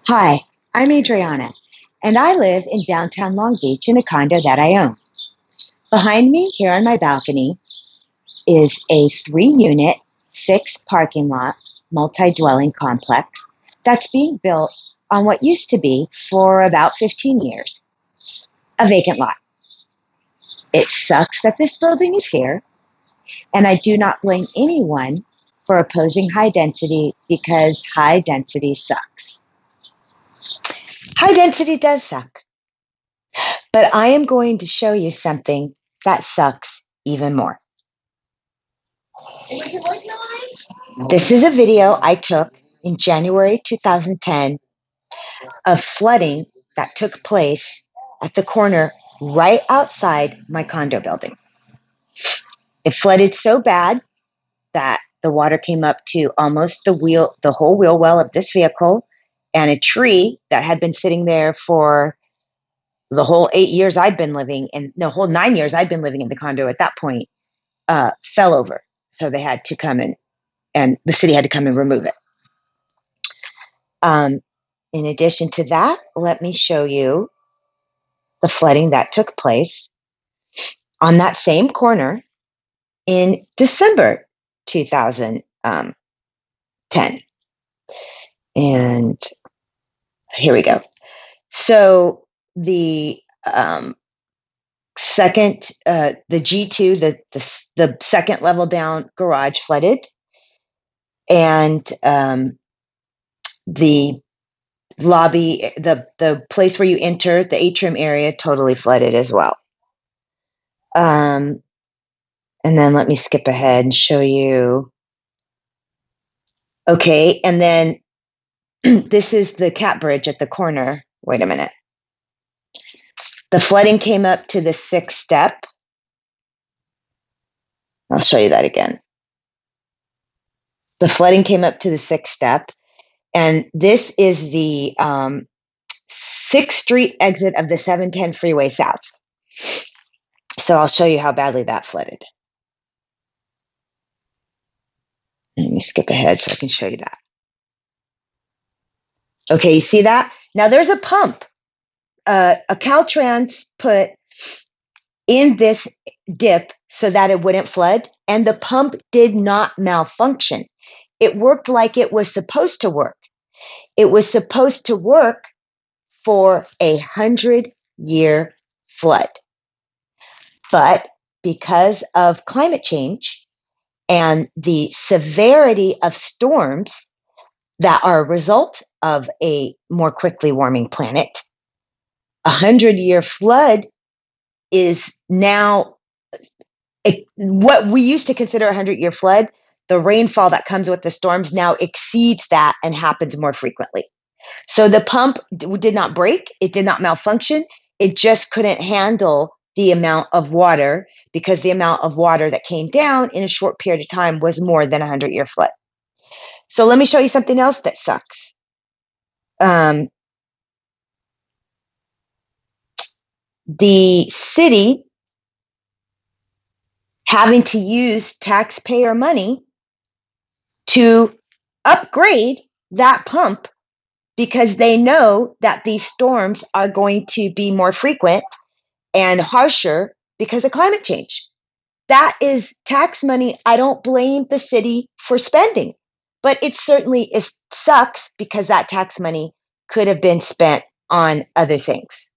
Hi, I'm Adriana, and I live in downtown Long Beach in a condo that I own. Behind me, here on my balcony, is a 3 unit, 6 parking lot, multi dwelling complex that's being built on what used to be, for about 15 years, a vacant lot. It sucks that this building is here, and I do not blame anyone for opposing high density because high density sucks. High density does suck. But I am going to show you something that sucks even more. This is a video I took in January 2010 of flooding that took place at the corner right outside my condo building. It flooded so bad that the water came up to almost the whole wheel well of this vehicle, and a tree that had been sitting there for the whole 8 years I'd been living in, no, whole 9 years I'd been living in the condo at that point, fell over. So they had to come in, and the city had to come and remove it. In addition to that, let me show you the flooding that took place on that same corner in December 2010. And here we go. So the second, the G2, the second level down garage flooded, and the lobby, the place where you enter, the atrium area, totally flooded as well. And then let me skip ahead and show you. Okay, and then this is the cat bridge at the corner. Wait a minute. The flooding came up to the 6th step. I'll show you that again. The flooding came up to the 6th step, and this is the 6th Street exit of the 710 freeway south. So I'll show you how badly that flooded. Let me skip ahead so I can show you that. Okay, you see that? Now there's a pump, a Caltrans put in this dip so that it wouldn't flood, and the pump did not malfunction. It worked like it was supposed to work. It was supposed to work for 100-year flood. But because of climate change and the severity of storms that are a result of a more quickly warming planet, 100-year flood is now what we used to consider a 100-year flood. The rainfall that comes with the storms now exceeds that and happens more frequently. So the pump did not break. It did not malfunction. It just couldn't handle the amount of water, because the amount of water that came down in a short period of time was more than a 100-year flood. So let me show you something else that sucks. The city having to use taxpayer money to upgrade that pump because they know that these storms are going to be more frequent and harsher because of climate change. That is tax money I don't blame the city for spending, but it certainly sucks because that tax money could have been spent on other things.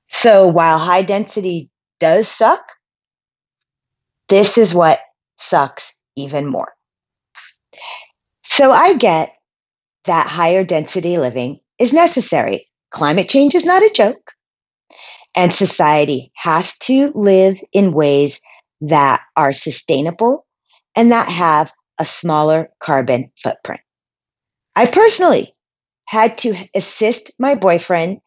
So while high density does suck, this is what sucks even more. So I get that higher density living is necessary. Climate change is not a joke, and society has to live in ways that are sustainable and that have a smaller carbon footprint. I personally had to assist my boyfriend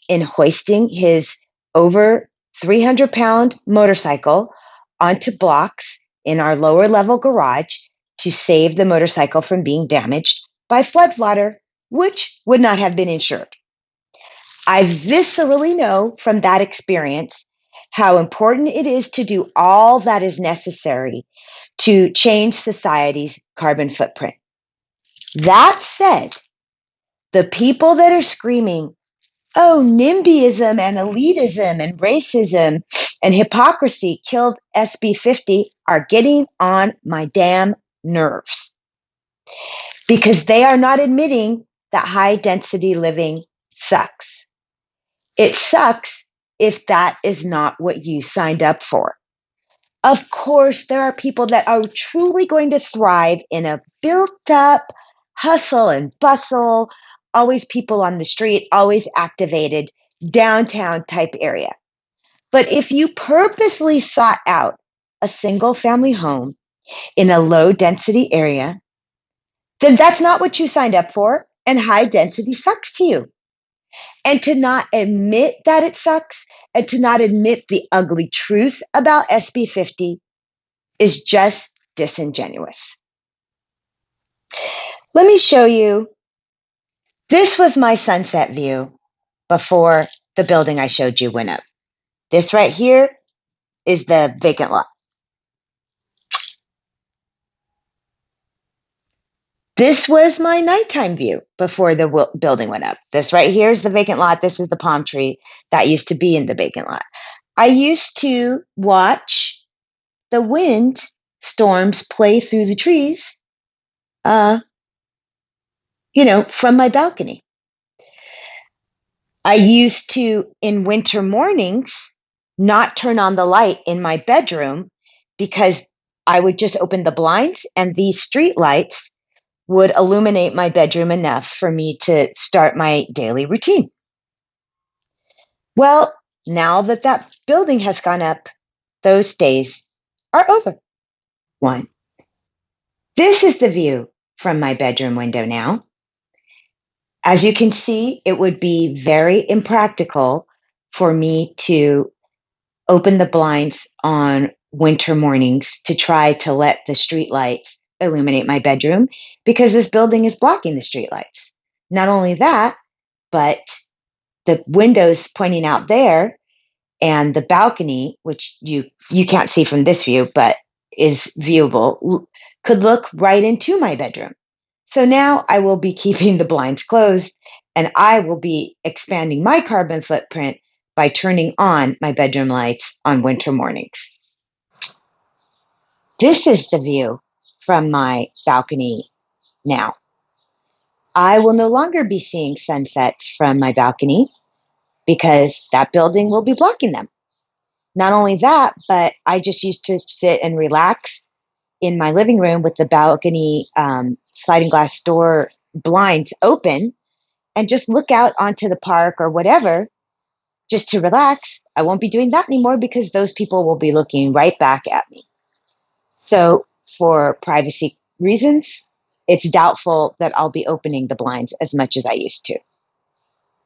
in hoisting his over 300-pound motorcycle onto blocks in our lower level garage to save the motorcycle from being damaged by floodwater, which would not have been insured. I viscerally know from that experience how important it is to do all that is necessary to change society's carbon footprint. That said, the people that are screaming, oh, NIMBYism and elitism and racism and hypocrisy killed SB50 are getting on my damn nerves because they are not admitting that high density living sucks. It sucks if that is not what you signed up for. Of course, there are people that are truly going to thrive in a built up hustle and bustle, always people on the street, always activated downtown type area. But if you purposely sought out a single family home in a low density area, then that's not what you signed up for. And high density sucks to you. And to not admit that it sucks and to not admit the ugly truth about SB50 is just disingenuous. Let me show you. This was my sunset view before the building I showed you went up. This right here is the vacant lot. This was my nighttime view before the building went up. This right here is the vacant lot. This is the palm tree that used to be in the vacant lot. I used to watch the wind storms play through the trees, from my balcony. I used to, in winter mornings, not turn on the light in my bedroom because I would just open the blinds and these street lights would illuminate my bedroom enough for me to start my daily routine. Well, now that that building has gone up, those days are over. One. This is the view from my bedroom window now. As you can see, it would be very impractical for me to open the blinds on winter mornings to try to let the street lights illuminate my bedroom because this building is blocking the street lights. Not only that, but the windows pointing out there and the balcony, which you can't see from this view, but is viewable, could look right into my bedroom. So now I will be keeping the blinds closed and I will be expanding my carbon footprint by turning on my bedroom lights on winter mornings. This is the view from my balcony now. I will no longer be seeing sunsets from my balcony because that building will be blocking them. Not only that, but I just used to sit and relax in my living room with the balcony sliding glass door blinds open and just look out onto the park or whatever just to relax. I won't be doing that anymore because those people will be looking right back at me. So for privacy reasons, it's doubtful that I'll be opening the blinds as much as I used to.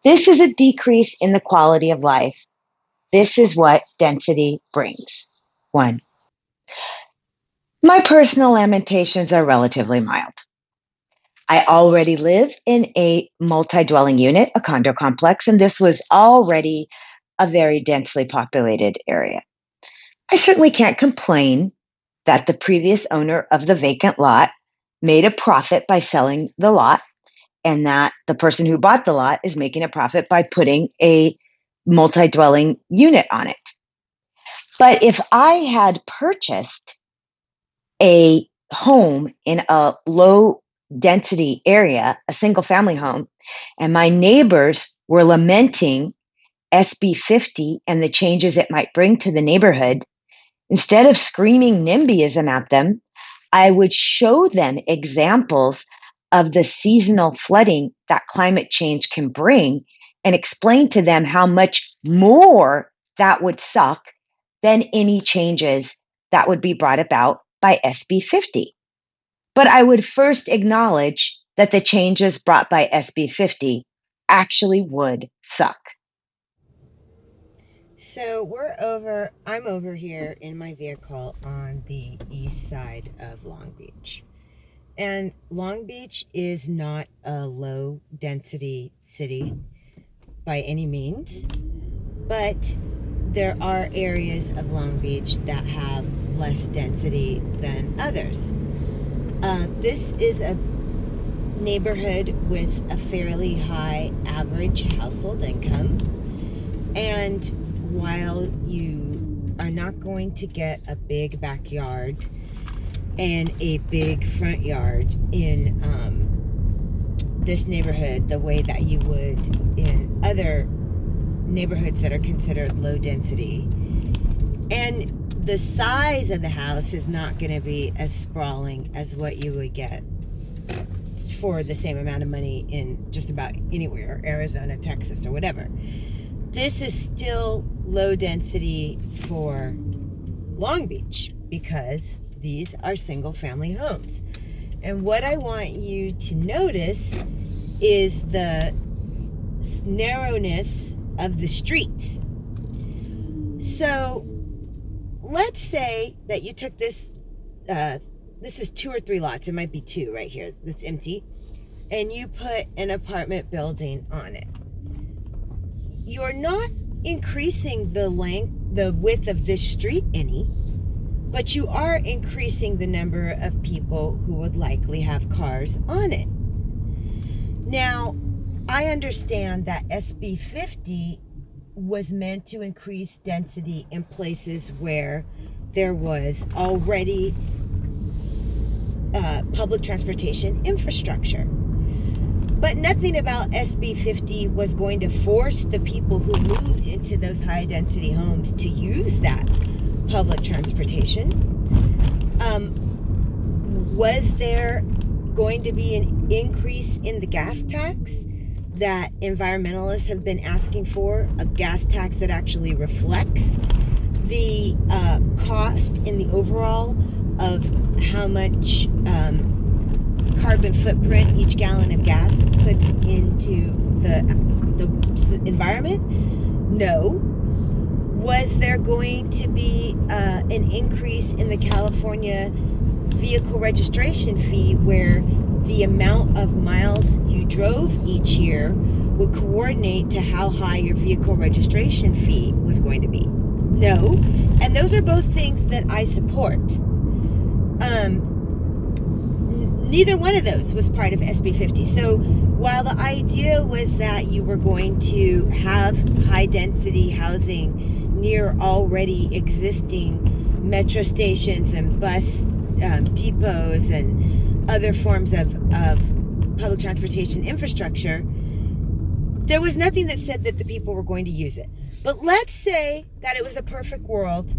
This is a decrease in the quality of life. This is what density brings. One. My personal lamentations are relatively mild. I already live in a multi-dwelling unit, a condo complex, and this was already a very densely populated area. I certainly can't complain that the previous owner of the vacant lot made a profit by selling the lot and that the person who bought the lot is making a profit by putting a multi-dwelling unit on it. But if I had purchased a home in a low density area, a single family home, and my neighbors were lamenting SB50 and the changes it might bring to the neighborhood, instead of screaming NIMBYism at them, I would show them examples of the seasonal flooding that climate change can bring and explain to them how much more that would suck than any changes that would be brought about by SB50. But I would first acknowledge that the changes brought by SB50 actually would suck. So I'm over here in my vehicle on the east side of Long Beach. And Long Beach is not a low density city by any means, but there are areas of Long Beach that have less density than others. This is a neighborhood with a fairly high average household income. And while you are not going to get a big backyard and a big front yard in this neighborhood the way that you would in other neighborhoods that are considered low density, and the size of the house is not going to be as sprawling as what you would get for the same amount of money in just about anywhere, Arizona, Texas, or whatever. This is still low density for Long Beach because these are single family homes. And what I want you to notice is the narrowness of the streets. So let's say that you took this, this is 2 or 3 lots, it might be 2 right here that's empty, and you put an apartment building on it. You're not increasing the width of this street any, but you are increasing the number of people who would likely have cars on it. Now, I understand that SB50 was meant to increase density in places where there was already public transportation infrastructure. But nothing about SB50 was going to force the people who moved into those high density homes to use that public transportation. Was there going to be an increase in the gas tax that environmentalists have been asking for, a gas tax that actually reflects the cost in the overall of how much carbon footprint each gallon of gas puts into the environment? No. Was there going to be an increase in the California vehicle registration fee where the amount of miles you drove each year would coordinate to how high your vehicle registration fee was going to be? No. And those are both things that I support. Neither one of those was part of SB50. So while the idea was that you were going to have high density housing near already existing metro stations and bus depots and other forms of public transportation infrastructure, there was nothing that said that the people were going to use it. But let's say that it was a perfect world,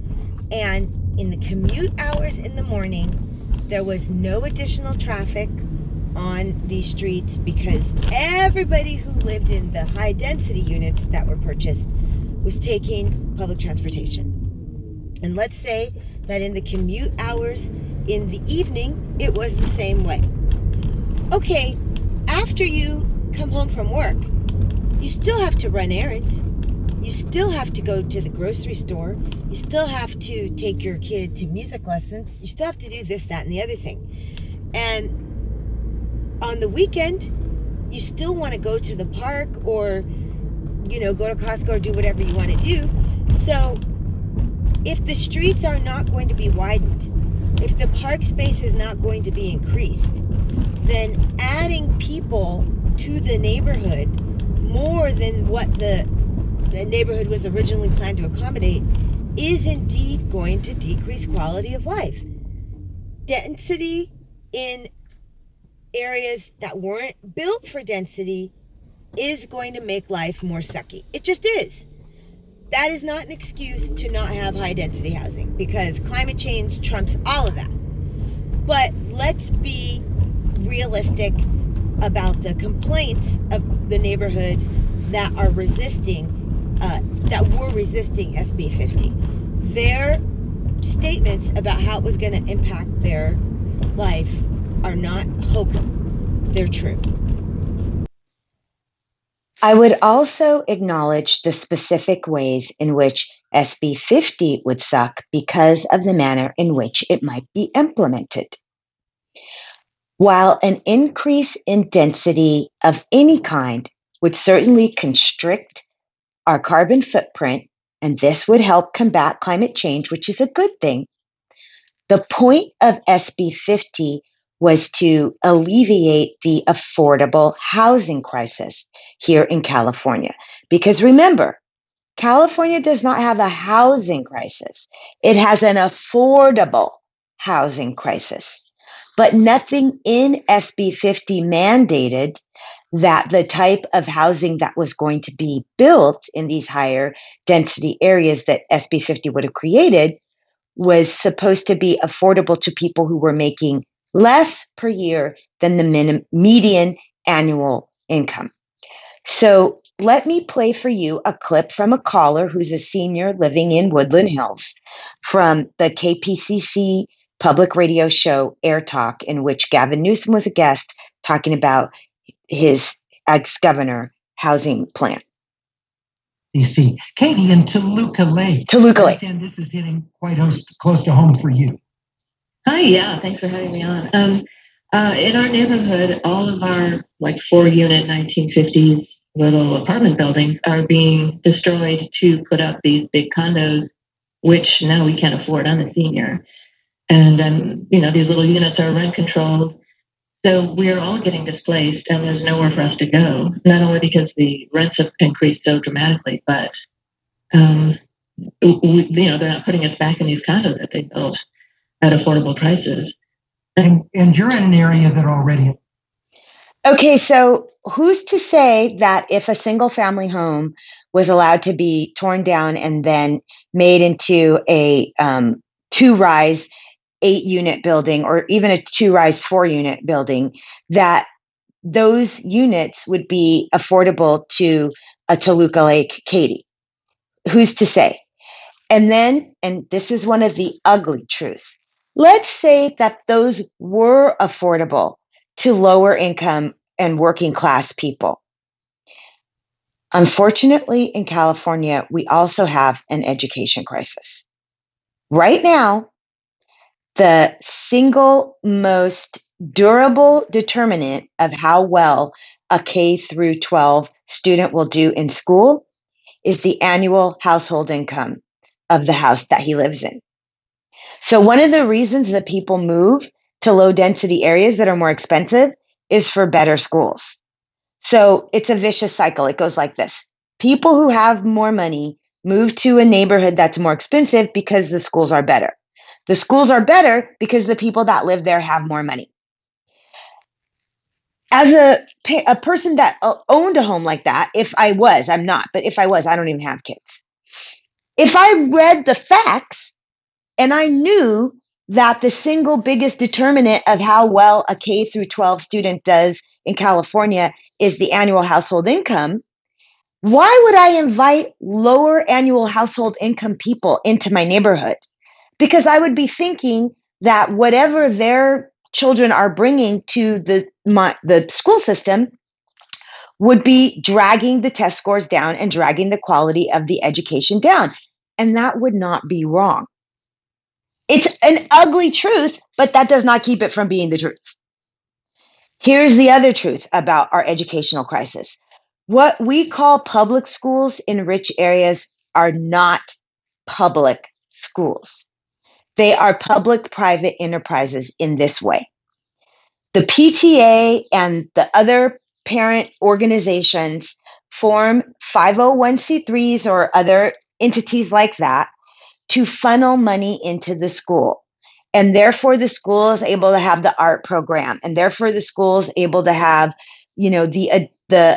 and in the commute hours in the morning, there was no additional traffic on these streets because everybody who lived in the high density units that were purchased was taking public transportation. And let's say that in the commute hours in the evening, it was the same way. Okay, after you come home from work, you still have to run errands. You still have to go to the grocery store. You still have to take your kid to music lessons. You still have to do this, that, and the other thing. And on the weekend, you still want to go to the park or, go to Costco or do whatever you want to do. So if the streets are not going to be widened, if the park space is not going to be increased, then adding people to the neighborhood more than what the neighborhood was originally planned to accommodate is indeed going to decrease quality of life. Density in areas that weren't built for density is going to make life more sucky. It just is. That is not an excuse to not have high density housing because climate change trumps all of that. But let's be realistic about the complaints of the neighborhoods that are resisting that were resisting SB50. Their statements about how it was going to impact their life are not hokum. They're true. I would also acknowledge the specific ways in which SB50 would suck because of the manner in which it might be implemented. While an increase in density of any kind would certainly constrict our carbon footprint, and this would help combat climate change, which is a good thing. The point of SB50 was to alleviate the affordable housing crisis here in California. Because remember, California does not have a housing crisis. It has an affordable housing crisis. But nothing in SB50 mandated that the type of housing that was going to be built in these higher density areas that SB50 would have created was supposed to be affordable to people who were making less per year than the median annual income. So let me play for you a clip from a caller who's a senior living in Woodland Hills from the KPCC public radio show Air Talk, in which Gavin Newsom was a guest talking about his ex-governor housing plan. DC. Katie, in Toluca Lake. Toluca I Lake. understand this is hitting quite close to home for you. Hi, yeah, thanks for having me on. In our neighborhood, all of our 4-unit 1950s little apartment buildings are being destroyed to put up these big condos, which now we can't afford. I'm a senior. And then, these little units are rent controlled. So we're all getting displaced and there's nowhere for us to go, not only because the rents have increased so dramatically, but, they're not putting us back in these condos that they built at affordable prices. And you're in an area that already... Okay, so who's to say that if a single family home was allowed to be torn down and then made into a 2-rise 8-unit building, or even a 2-rise 4-unit building, that those units would be affordable to a Toluca Lake Katie? Who's to say? And then, and this is one of the ugly truths, let's say that those were affordable to lower income and working class people. Unfortunately, in California, we also have an education crisis. Right now, the single most durable determinant of how well a K through 12 student will do in school is the annual household income of the house that he lives in. So one of the reasons that people move to low density areas that are more expensive is for better schools. So it's a vicious cycle. It goes like this. People who have more money move to a neighborhood that's more expensive because the schools are better. The schools are better because the people that live there have more money. As a person that owned a home like that, I'm not, but if I was, I don't even have kids. If I read the facts and I knew that the single biggest determinant of how well a K through 12 student does in California is the annual household income, why would I invite lower annual household income people into my neighborhood? Because I would be thinking that whatever their children are bringing to the school system would be dragging the test scores down and dragging the quality of the education down. And that would not be wrong. It's an ugly truth, but that does not keep it from being the truth. Here's the other truth about our educational crisis. What we call public schools in rich areas are not public schools. They are public-private enterprises in this way. The PTA and the other parent organizations form 501c3s or other entities like that to funnel money into the school. And therefore the school is able to have the art program. And therefore the school is able to have, the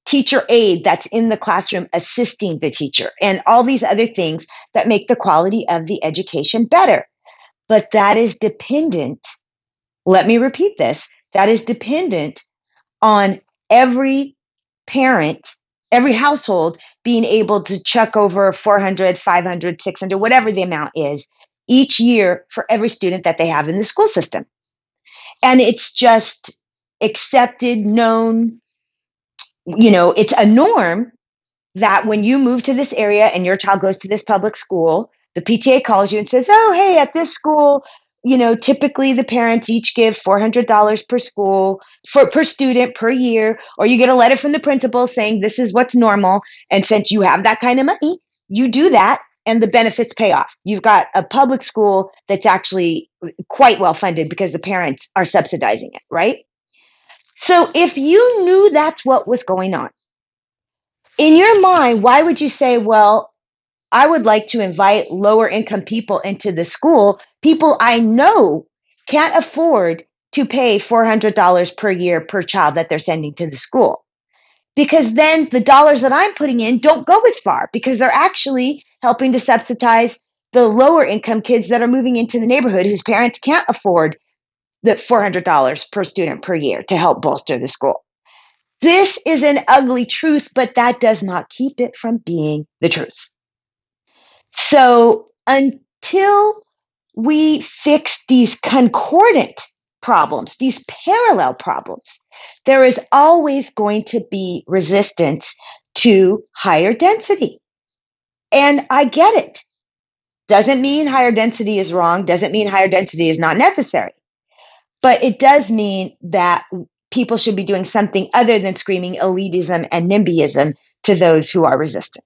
teacher aide that's in the classroom assisting the teacher and all these other things that make the quality of the education better. But that is dependent, let me repeat this, that is dependent on every parent, every household being able to chuck over 400, 500, 600, whatever the amount is each year for every student that they have in the school system. And it's just accepted, known, it's a norm that when you move to this area and your child goes to this public school, the PTA calls you and says, oh, hey, at this school, typically the parents each give $400 per school per student per year, or you get a letter from the principal saying this is what's normal. And since you have that kind of money, you do that. and the benefits pay off. You've got a public school that's actually quite well funded because the parents are subsidizing it, right? So if you knew that's what was going on, in your mind, why would you say, well, I would like to invite lower income people into the school, people I know can't afford to pay $400 per year per child that they're sending to the school? Because then the dollars that I'm putting in don't go as far because they're actually helping to subsidize the lower income kids that are moving into the neighborhood whose parents can't afford the $400 per student per year to help bolster the school. This is an ugly truth, but that does not keep it from being the truth. So until we fix these concordant problems, these parallel problems, there is always going to be resistance to higher density. And I get it. Doesn't mean higher density is wrong, doesn't mean higher density is not necessary. But it does mean that people should be doing something other than screaming elitism and NIMBYism to those who are resistant.